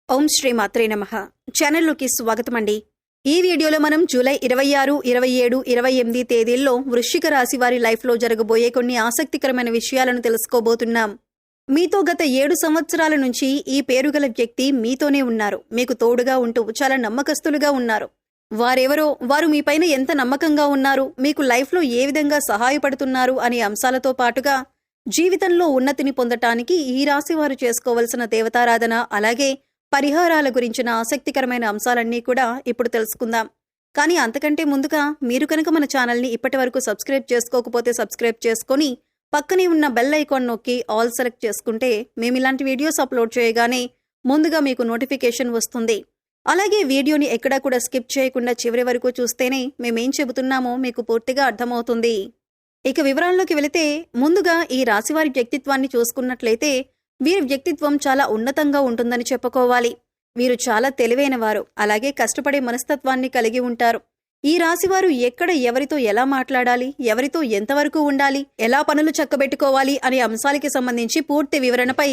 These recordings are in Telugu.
ఓం శ్రీ మాత్రే నమః. ఛానల్లోకి స్వాగతం అండి. ఈ వీడియోలో మనం జూలై 26, 27, 28 తేదీల్లో వృశ్చిక రాశి వారి లైఫ్లో జరగబోయే కొన్ని ఆసక్తికరమైన విషయాలను తెలుసుకోబోతున్నాం. మీతో గత 7 సంవత్సరాల నుంచి ఈ పేరుగల వ్యక్తి మీతోనే ఉన్నారు. మీకు తోడుగా ఉంటూ చాలా నమ్మకస్తులుగా ఉన్నారు. వారెవరో, వారు మీపైన ఎంత నమ్మకంగా ఉన్నారు, మీకు లైఫ్లో ఏ విధంగా సహాయపడుతున్నారు అనే అంశాలతో పాటుగా జీవితంలో ఉన్నతిని పొందటానికి ఈ రాశి వారు చేసుకోవలసిన దేవతారాధన, అలాగే పరిహారాల గురించిన ఆసక్తికరమైన అంశాలన్నీ కూడా ఇప్పుడు తెలుసుకుందాం. కానీ అంతకంటే ముందుగా మీరు కనుక మన ఛానల్ని ఇప్పటి వరకు సబ్స్క్రైబ్ చేసుకోకపోతే సబ్స్క్రైబ్ చేసుకొని పక్కనే ఉన్న బెల్ ఐకాన్ నొక్కి ఆల్ సెలెక్ట్ చేసుకుంటే మేము ఇలాంటి వీడియోస్ అప్లోడ్ చేయగానే ముందుగా మీకు నోటిఫికేషన్ వస్తుంది. అలాగే వీడియోని ఎక్కడా కూడా స్కిప్ చేయకుండా చివరి వరకు చూస్తేనే మేమేం చెబుతున్నామో మీకు పూర్తిగా అర్థమవుతుంది. ఇక వివరాల్లోకి వెళితే ముందుగా ఈ రాశివారి వ్యక్తిత్వాన్ని చూసుకున్నట్లయితే వీరి వ్యక్తిత్వం చాలా ఉన్నతంగా ఉంటుందని చెప్పుకోవాలి. వీరు చాలా తెలివైన వారు, అలాగే కష్టపడే మనస్తత్వాన్ని కలిగి ఉంటారు. ఈ రాశివారు ఎక్కడ ఎవరితో ఎలా మాట్లాడాలి, ఎవరితో ఎంతవరకు ఉండాలి, ఎలా పనులు చక్కబెట్టుకోవాలి అనే అంశాలకి సంబంధించి పూర్తి వివరణపై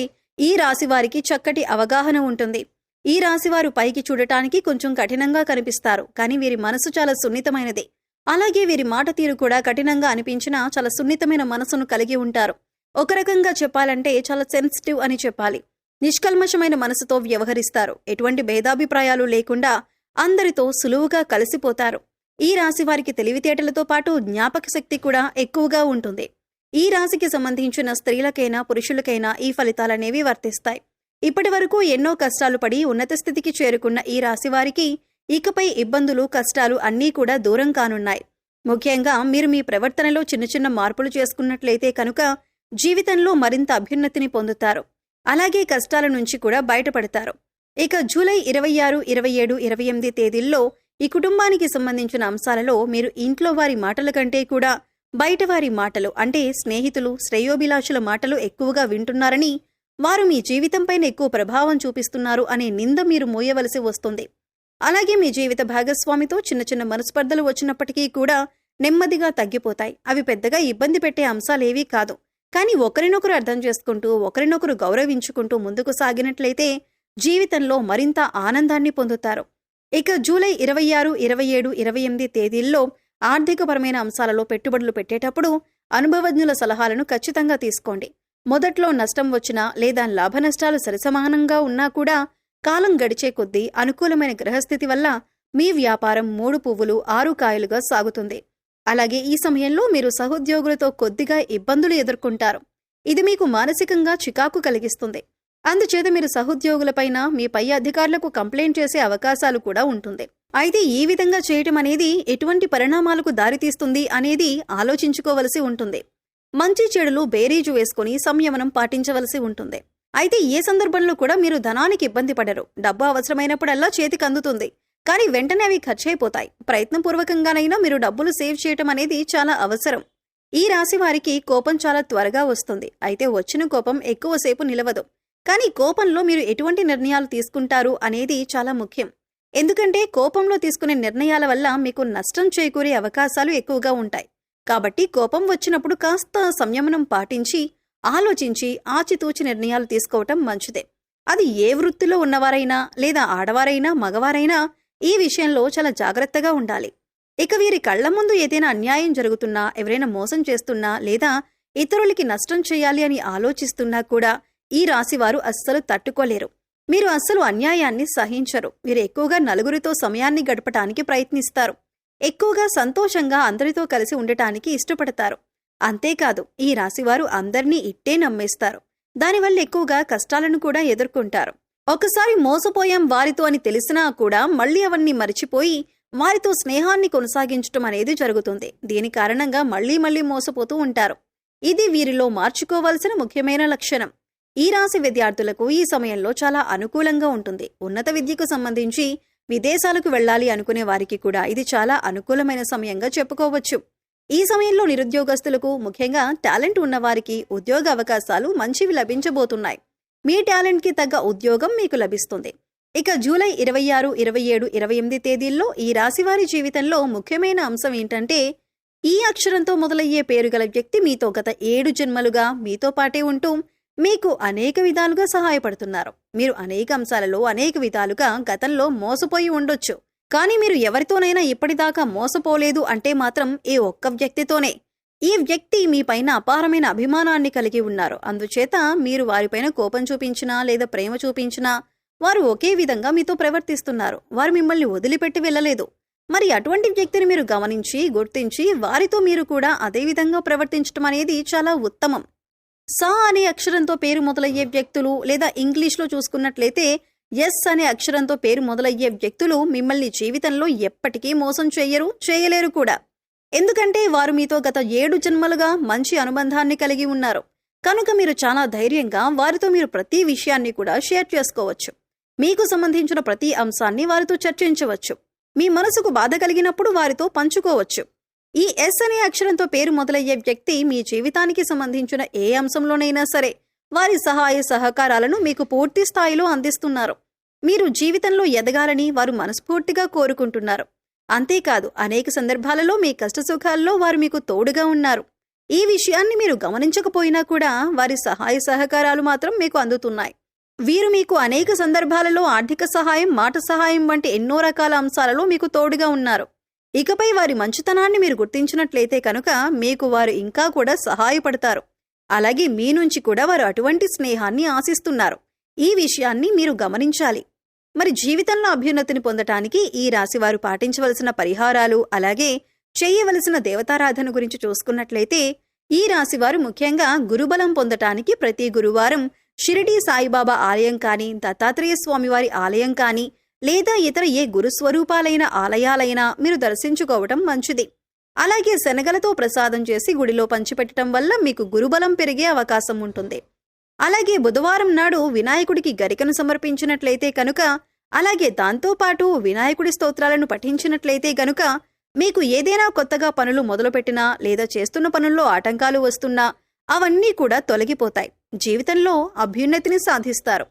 ఈ రాశివారికి చక్కటి అవగాహన ఉంటుంది. ఈ రాశివారు పైకి చూడటానికి కొంచెం కఠినంగా కనిపిస్తారు, కానీ వీరి మనసు చాలా సున్నితమైనది. అలాగే వీరి మాట తీరు కూడా కఠినంగా అనిపించినా చాలా సున్నితమైన మనసును కలిగి ఉంటారు. ఒక రకంగా చెప్పాలంటే చాలా సెన్సిటివ్ అని చెప్పాలి. నిష్కల్మషమైన మనసుతో వ్యవహరిస్తారు. ఎటువంటి భేదాభిప్రాయాలు లేకుండా అందరితో సులువుగా కలిసిపోతారు. ఈ రాశి వారికి తెలివితేటలతో పాటు జ్ఞాపక శక్తి కూడా ఎక్కువగా ఉంటుంది. ఈ రాశికి సంబంధించిన స్త్రీలకైనా పురుషులకైనా ఈ ఫలితాలనేవి వర్తిస్తాయి. ఇప్పటి వరకు ఎన్నో కష్టాలు పడి ఉన్నత స్థితికి చేరుకున్న ఈ రాశి వారికి ఇకపై ఇబ్బందులు, కష్టాలు అన్నీ కూడా దూరం కానున్నాయి. ముఖ్యంగా మీరు మీ ప్రవర్తనలో చిన్న చిన్న మార్పులు చేసుకున్నట్లయితే కనుక జీవితంలో మరింత అభ్యున్నతిని పొందుతారు. అలాగే కష్టాల నుంచి కూడా బయటపడతారు. ఇక జూలై 26, 27, 28 తేదీల్లో ఈ కుటుంబానికి సంబంధించిన అంశాలలో మీరు ఇంట్లో వారి మాటల కంటే కూడా బయట వారి మాటలు, అంటే స్నేహితులు, శ్రేయోభిలాషుల మాటలు ఎక్కువగా వింటున్నారని, వారు మీ జీవితంపైన ఎక్కువ ప్రభావం చూపిస్తున్నారు అనే నింద మీరు మోయవలసి వస్తుంది. అలాగే మీ జీవిత భాగస్వామితో చిన్న చిన్న మనస్పర్ధలు వచ్చినప్పటికీ కూడా నెమ్మదిగా తగ్గిపోతాయి. అవి పెద్దగా ఇబ్బంది పెట్టే అంశాలేవీ కాదు. కానీ ఒకరినొకరు అర్థం చేసుకుంటూ, ఒకరినొకరు గౌరవించుకుంటూ ముందుకు సాగినట్లయితే జీవితంలో మరింత ఆనందాన్ని పొందుతారు. ఇక జూలై 26, 27, 28 తేదీల్లో ఆర్థికపరమైన అంశాలలో పెట్టుబడులు పెట్టేటప్పుడు అనుభవజ్ఞుల సలహాలను ఖచ్చితంగా తీసుకోండి. మొదట్లో నష్టం వచ్చినా లేదా లాభ నష్టాలు సరిసమానంగా ఉన్నా కూడా కాలం గడిచే కొద్దీ అనుకూలమైన గ్రహస్థితి వల్ల మీ వ్యాపారం 3 పువ్వులు 6 కాయలుగా సాగుతుంది. అలాగే ఈ సమయంలో మీరు సహోద్యోగులతో కొద్దిగా ఇబ్బందులు ఎదుర్కొంటారు. ఇది మీకు మానసికంగా చికాకు కలిగిస్తుంది. అందుచేత మీరు సహోద్యోగులపైన, మీ పై అధికారులకు కంప్లైంట్ చేసే అవకాశాలు కూడా ఉంటుంది. అయితే ఈ విధంగా చేయటం అనేది ఎటువంటి పరిణామాలకు దారితీస్తుంది అనేది ఆలోచించుకోవలసి ఉంటుంది. మంచి చెడులు బేరీజు వేసుకుని సంయమనం పాటించవలసి ఉంటుంది. అయితే ఏ సందర్భంలో కూడా మీరు ధనానికి ఇబ్బంది పడరు. డబ్బు అవసరమైనప్పుడల్లా చేతికి అందుతుంది, కానీ వెంటనే అవి ఖర్చయిపోతాయి. ప్రయత్నపూర్వకంగానైనా మీరు డబ్బులు సేవ్ చేయటం అనేది చాలా అవసరం. ఈ రాశి వారికి కోపం చాలా త్వరగా వస్తుంది. అయితే వచ్చిన కోపం ఎక్కువసేపు నిలవదు. కానీ కోపంలో మీరు ఎటువంటి నిర్ణయాలు తీసుకుంటారు అనేది చాలా ముఖ్యం. ఎందుకంటే కోపంలో తీసుకునే నిర్ణయాల వల్ల మీకు నష్టం చేకూరే అవకాశాలు ఎక్కువగా ఉంటాయి. కాబట్టి కోపం వచ్చినప్పుడు కాస్త సంయమనం పాటించి, ఆలోచించి, ఆచితూచి నిర్ణయాలు తీసుకోవటం మంచిదే. అది ఏ వృత్తిలో ఉన్నవారైనా, లేదా ఆడవారైనా, మగవారైనా ఈ విషయంలో చాలా జాగ్రత్తగా ఉండాలి. ఇక వీరి కళ్ల ముందు ఏదైనా అన్యాయం జరుగుతున్నా, ఎవరైనా మోసం చేస్తున్నా, లేదా ఇతరులకి నష్టం చేయాలి అని ఆలోచిస్తున్నా కూడా ఈ రాశివారు అస్సలు తట్టుకోలేరు. మీరు అస్సలు అన్యాయాన్ని సహించరు. వీరు ఎక్కువగా నలుగురితో సమయాన్ని గడపటానికి ప్రయత్నిస్తారు. ఎక్కువగా సంతోషంగా అందరితో కలిసి ఉండటానికి ఇష్టపడతారు. అంతేకాదు, ఈ రాశివారు అందర్నీ ఇట్టే నమ్మేస్తారు. దానివల్ల ఎక్కువగా కష్టాలను కూడా ఎదుర్కొంటారు. ఒకసారి మోసపోయాం వారితో అని తెలిసినా కూడా మళ్లీ అవన్నీ మరిచిపోయి వారితో స్నేహాన్ని కొనసాగించటం అనేది జరుగుతుంది. దీని కారణంగా మళ్లీ మోసపోతూ ఉంటారు. ఇది వీరిలో మార్చుకోవాల్సిన ముఖ్యమైన లక్షణం. ఈ రాశి విద్యార్థులకు ఈ సమయంలో చాలా అనుకూలంగా ఉంటుంది. ఉన్నత విద్యకు సంబంధించి విదేశాలకు వెళ్లాలి అనుకునే వారికి కూడా ఇది చాలా అనుకూలమైన సమయంగా చెప్పుకోవచ్చు. ఈ సమయంలో నిరుద్యోగస్తులకు, ముఖ్యంగా టాలెంట్ ఉన్నవారికి ఉద్యోగ అవకాశాలు మంచివి లభించబోతున్నాయి. మీ టాలెంట్కి తగ్గ ఉద్యోగం మీకు లభిస్తుంది. ఇక జూలై 26, 27, 28 తేదీల్లో ఈ రాశివారి జీవితంలో ముఖ్యమైన అంశం ఏంటంటే, ఈ అక్షరంతో మొదలయ్యే పేరుగల వ్యక్తి మీతో గత 7 జన్మలుగా మీతో పాటే ఉంటూ మీకు అనేక విధాలుగా సహాయపడుతున్నారు. మీరు అనేక అంశాలలో అనేక విధాలుగా గతంలో మోసపోయి ఉండొచ్చు. కానీ మీరు ఎవరితోనైనా ఇప్పటిదాకా మోసపోలేదు అంటే మాత్రం ఈ ఒక్క వ్యక్తితోనే. ఈ వ్యక్తి మీపైన అపారమైన అభిమానాన్ని కలిగి ఉన్నారు. అందుచేత మీరు వారిపైన కోపం చూపించినా లేదా ప్రేమ చూపించినా వారు ఒకే విధంగా మీతో ప్రవర్తిస్తున్నారు. వారు మిమ్మల్ని వదిలిపెట్టి వెళ్ళలేదు. మరి అటువంటి వ్యక్తిని మీరు గమనించి గుర్తించి వారితో మీరు కూడా అదే విధంగా ప్రవర్తించడం అనేది చాలా ఉత్తమం. సా అనే అక్షరంతో పేరు మొదలయ్యే వ్యక్తులు లేదా ఇంగ్లీష్లో చూసుకున్నట్లయితే ఎస్ అనే అక్షరంతో పేరు మొదలయ్యే వ్యక్తులు మిమ్మల్ని జీవితంలో ఎప్పటికీ మోసం చేయలేరు కూడా. ఎందుకంటే వారు మీతో గత 7 జన్మలుగా మంచి అనుబంధాన్ని కలిగి ఉన్నారు. కనుక మీరు చాలా ధైర్యంగా వారితో మీరు ప్రతి విషయాన్ని కూడా షేర్ చేసుకోవచ్చు. మీకు సంబంధించిన ప్రతి అంశాన్ని వారితో చర్చించవచ్చు. మీ మనసుకు బాధ కలిగినప్పుడు వారితో పంచుకోవచ్చు. ఈ ఎస్ అనే అక్షరంతో పేరు మొదలయ్యే వ్యక్తి మీ జీవితానికి సంబంధించిన ఏ అంశంలోనైనా సరే వారి సహాయ సహకారాలను మీకు పూర్తి స్థాయిలో అందిస్తున్నారు. మీరు జీవితంలో ఎదగాలని వారు మనస్ఫూర్తిగా కోరుకుంటున్నారు. అంతేకాదు అనేక సందర్భాలలో మీ కష్టసుఖాల్లో వారు మీకు తోడుగా ఉన్నారు. ఈ విషయాన్ని మీరు గమనించకపోయినా కూడా వారి సహాయ సహకారాలు మాత్రం మీకు అందుతున్నాయి. వీరు మీకు అనేక సందర్భాలలో ఆర్థిక సహాయం, మాట సహాయం వంటి ఎన్నో రకాల అంశాలలో మీకు తోడుగా ఉన్నారు. ఇకపై వారి మంచితనాన్ని మీరు గుర్తించినట్లయితే కనుక మీకు వారు ఇంకా కూడా సహాయపడతారు. అలాగే మీ నుంచి కూడా వారు అటువంటి స్నేహాన్ని ఆశిస్తున్నారు. ఈ విషయాన్ని మీరు గమనించాలి. మరి జీవితంలో అభ్యున్నతిని పొందటానికి ఈ రాశివారు పాటించవలసిన పరిహారాలు అలాగే చేయవలసిన దేవతారాధన గురించి చూసుకున్నట్లయితే ఈ రాశివారు ముఖ్యంగా గురుబలం పొందటానికి ప్రతి గురువారం షిరిడీ సాయిబాబా ఆలయం కానీ, దత్తాత్రేయ స్వామివారి ఆలయం కానీ లేదా ఇతర ఏ గురుస్వరూపాలైన ఆలయాలైనా మీరు దర్శించుకోవటం మంచిది. అలాగే శనగలతో ప్రసాదం చేసి గుడిలో పంచిపెట్టడం వల్ల మీకు గురుబలం పెరిగే అవకాశం ఉంటుంది. అలాగే బుధవారం నాడు వినాయకుడికి గరికను సమర్పించినట్లయితే కనుక, అలాగే దాంతోపాటు వినాయకుడి స్తోత్రాలను పఠించినట్లయితే గనుక మీకు ఏదైనా కొత్తగా పనులు మొదలుపెట్టినా లేదా చేస్తున్న పనుల్లో ఆటంకాలు వస్తున్నా అవన్నీ కూడా తొలగిపోతాయి. జీవితంలో అభ్యున్నతిని సాధిస్తారు.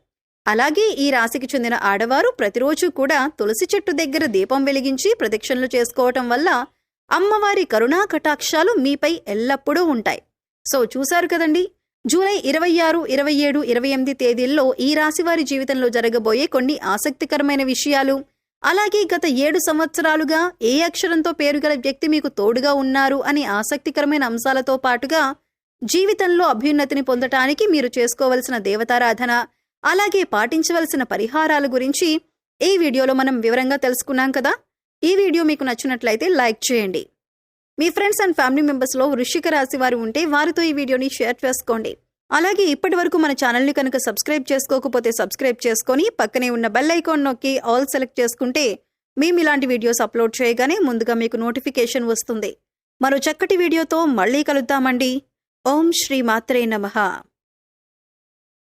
అలాగే ఈ రాశికి చెందిన ఆడవారు ప్రతిరోజు కూడా తులసి చెట్టు దగ్గర దీపం వెలిగించి ప్రదక్షిణలు చేసుకోవటం వల్ల అమ్మవారి కరుణా కటాక్షాలు మీపై ఎల్లప్పుడూ ఉంటాయి. సో చూశారు కదండి, జూలై 26, 27, 28 తేదీల్లో ఈ రాశివారి జీవితంలో జరగబోయే కొన్ని ఆసక్తికరమైన విషయాలు, అలాగే గత 7 సంవత్సరాలుగా ఏ అక్షరంతో పేరుగల వ్యక్తి మీకు తోడుగా ఉన్నారు అనే ఆసక్తికరమైన అంశాలతో పాటుగా జీవితంలో అభ్యున్నతిని పొందటానికి మీరు చేసుకోవలసిన దేవతారాధన అలాగే పాటించవలసిన పరిహారాల గురించి ఈ వీడియోలో మనం వివరంగా తెలుసుకున్నాం కదా. ఈ వీడియో మీకు నచ్చినట్లయితే లైక్ చేయండి. మీ ఫ్రెండ్స్ అండ్ ఫ్యామిలీ మెంబర్స్లో వృశ్చిక రాశి వారు ఉంటే వారితో ఈ వీడియోని షేర్ చేసుకోండి. అలాగే ఇప్పటి వరకు మన ఛానల్ని కనుక సబ్స్క్రైబ్ చేసుకోకపోతే సబ్స్క్రైబ్ చేసుకొని పక్కనే ఉన్న బెల్ ఐకాన్ నొక్కి ఆల్ సెలెక్ట్ చేసుకుంటే మేము ఇలాంటి వీడియోస్ అప్లోడ్ చేయగానే ముందుగా మీకు నోటిఫికేషన్ వస్తుంది. మరో చక్కటి వీడియోతో మళ్ళీ కలుద్దామండి. ఓం శ్రీ మాత్రే నమః.